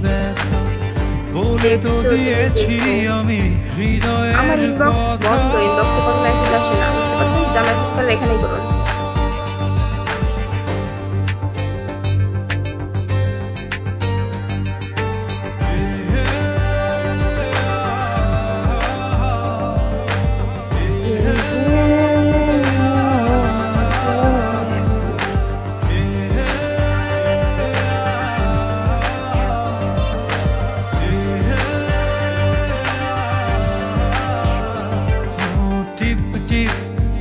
ব্যথা বলে তো দিয়েছি আমি হৃদয়ের কথা। এখানেই করুন।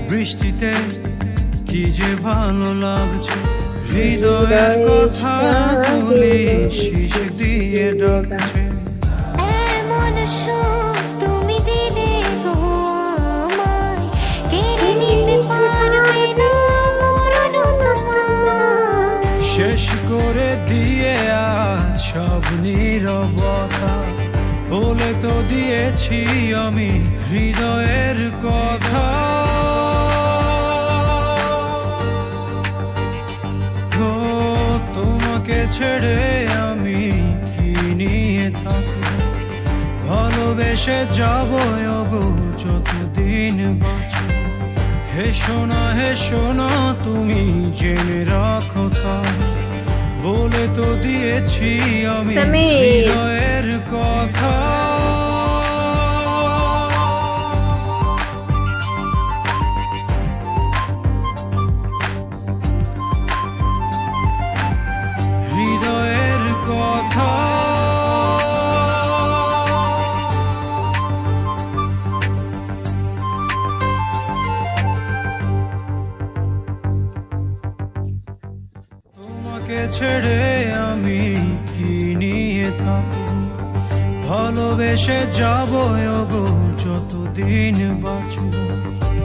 বৃষ্টিতে কি যে ভালো লাগছে, হৃদয়ের কথা তুলি শীষ দিয়ে ডাকছে। এমন সুখ তুমি দিলে গো আমায়, কেড়ে নিতে পারবে না মরণ তোমার। শেষ করে দিয়ে আজ সব নীরবতা বলে তো দিয়েছি আমি হৃদয়ের কথা। তোমাকে ছেড়ে আমি কি নিয়ে থাকবো, ভালোবেসে যাবো গো যতদিন বাঁচব। হে সোনা তুমি জেনে রাখো তা, বলে তো দিয়েছি আমি হৃদয়ের কথা। হৃদয়ের কথা তোমাকে ছেড়ে আমি কি নিয়ে থাকবো, ভালোবেসে যাবো গো যতদিন বাঁচব।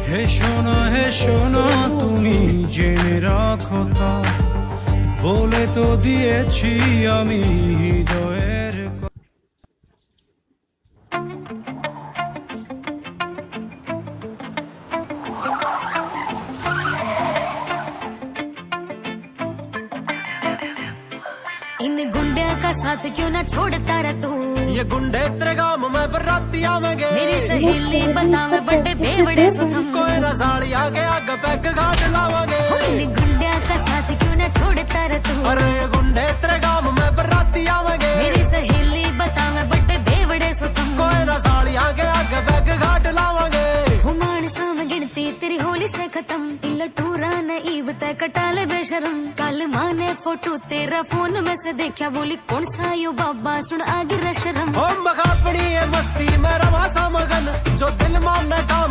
হে সোনা তুমি জেনে রাখো তা, বলে তো দিয়েছি আমি হৃদয়ের কথা। इन गुंडे का साथ क्यों ना छोड़ता रे तू, ये गुंडे तेरे गांव में बराती आवेंगे। मेरी सहेली बतावे बड़े बेवड़े सुथम, कोई ना साड़ी आगे आगे पैक घाट लावांगे। इन गुंडे का साथ क्यों ना छोड़ता रे तू, अरे ये गुंडे तेरे गांव में बराती आवेंगे। मेरी सहेली बतावे बड़े बेवड़े सुथम, कोई ना साड़ी आगे आगे पैक घाट लावांगे। हुमाण साम गिनती तेरी होली से खत्म, लटूरा नईब तय कटाले बेशरम। कल माँ ने फोटो तेरा फोन में से देखा, बोली कौन सा यो बाबा सुन आगे रशरम। हम बखापड़ी है मस्ती में रवा सा मगन, जो दिल मानने काम